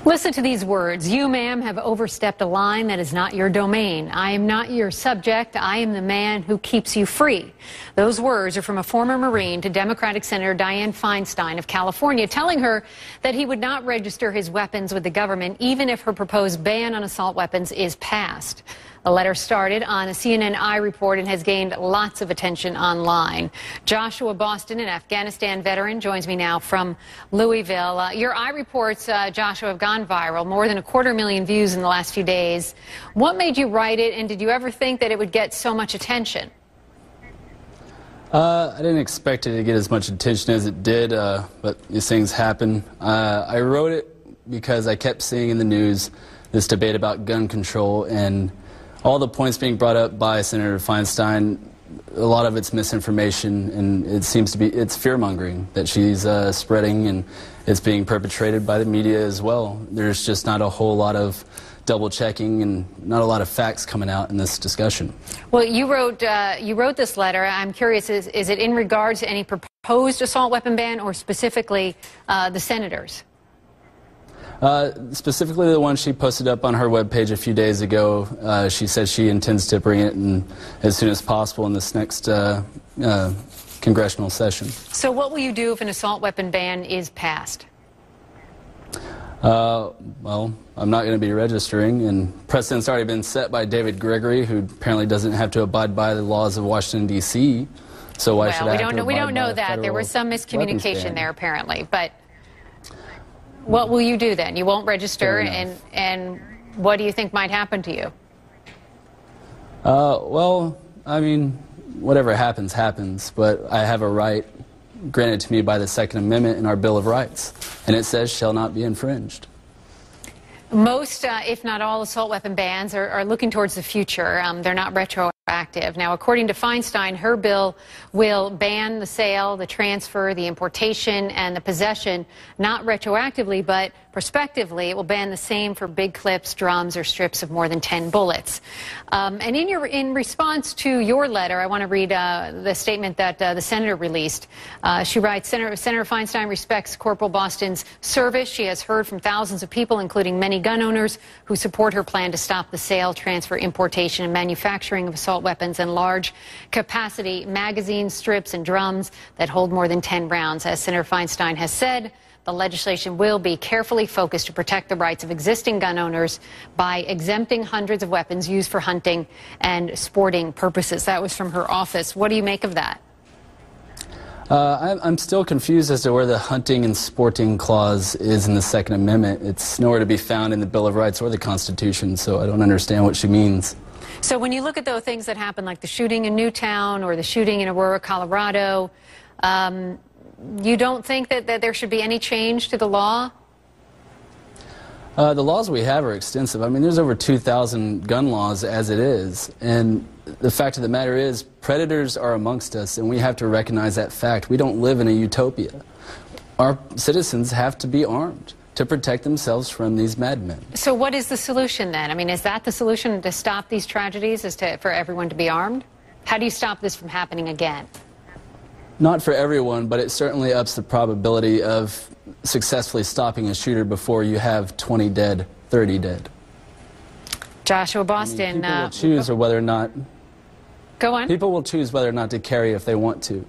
Listen to these words. You, ma'am, have overstepped a line that is not your domain. I am not your subject. I am the man who keeps you free. Those words are from a former Marine to Democratic Senator Dianne Feinstein of California, telling her that he would not register his weapons with the government even if her proposed ban on assault weapons is passed. The letter started on a CNN report and has gained lots of attention online. Joshua Boston, an Afghanistan veteran, joins me now from Louisville. Your reports, Joshua, have gone viral, more than 250,000 views in the last few days. What made you write it, and did you ever think that it would get so much attention? I didn't expect it to get as much attention as it did, but these things happen. I wrote it because I kept seeing in the news this debate about gun control, and all the points being brought up by Senator Feinstein, a lot of it's misinformation, and it seems to be, it's fear-mongering that she's spreading, and it's being perpetrated by the media as well. There's just not a whole lot of double-checking and not a lot of facts coming out in this discussion. Well, you wrote this letter. I'm curious, is it in regards to any proposed assault weapon ban, or specifically the senators? Specifically the one she posted up on her webpage a few days ago. She says she intends to bring it in as soon as possible in this next congressional session. So what will you do if an assault weapon ban is passed? Well, I'm not going to be registering, and precedent's already been set by David Gregory, who apparently doesn't have to abide by the laws of Washington, D.C. So why should I have to abide by a federal weapons ban? We don't know that. There was some miscommunication there, apparently, but what will you do then? You won't register, and what do you think might happen to you? Well, I mean, whatever happens, happens, but I have a right granted to me by the Second Amendment in our Bill of Rights, and it says shall not be infringed. Most, if not all, assault weapon bans are looking towards the future. They're not retroactive. Now, according to Feinstein, her bill will ban the sale, the transfer, the importation, and the possession, not retroactively, but prospectively. It will ban the same for big clips, drums, or strips of more than 10 bullets. And in response to your letter, I want to read the statement that the senator released. She writes, Senator Feinstein respects Corporal Boston's service. She has heard from thousands of people, including many gun owners, who support her plan to stop the sale, transfer, importation, and manufacturing of assault weapons and large capacity magazines, strips, and drums that hold more than 10 rounds. As Senator Feinstein has said, the legislation will be carefully focused to protect the rights of existing gun owners by exempting hundreds of weapons used for hunting and sporting purposes. That was from her office. What do you make of that? I'm still confused as to where the hunting and sporting clause is in the Second Amendment. It's nowhere to be found in the Bill of Rights or the Constitution, so I don't understand what she means. So when you look at those things that happen, like the shooting in Newtown or the shooting in Aurora, Colorado, you don't think that there should be any change to the law? The laws we have are extensive. I mean, there's over 2,000 gun laws as it is. And the fact of the matter is, predators are amongst us, and we have to recognize that fact. We don't live in a utopia. Our citizens have to be armed to protect themselves from these madmen. So what is the solution then? I mean, is that the solution to stop these tragedies, is for everyone to be armed? How do you stop this from happening again? Not for everyone, but it certainly ups the probability of successfully stopping a shooter before you have 20 dead, 30 dead. Joshua Boston. People will choose whether or not. Go on. People will choose whether or not to carry if they want to.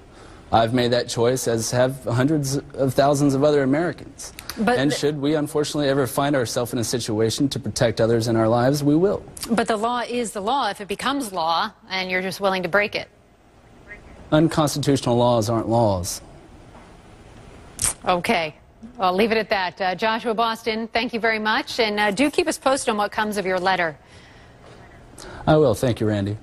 I've made that choice, as have hundreds of thousands of other Americans. And should we unfortunately ever find ourselves in a situation to protect others in our lives, we will. But the law is the law if it becomes law and you're just willing to break it. Unconstitutional laws aren't laws. Okay. Well, leave it at that. Joshua Boston, thank you very much. And do keep us posted on what comes of your letter. I will. Thank you, Randy.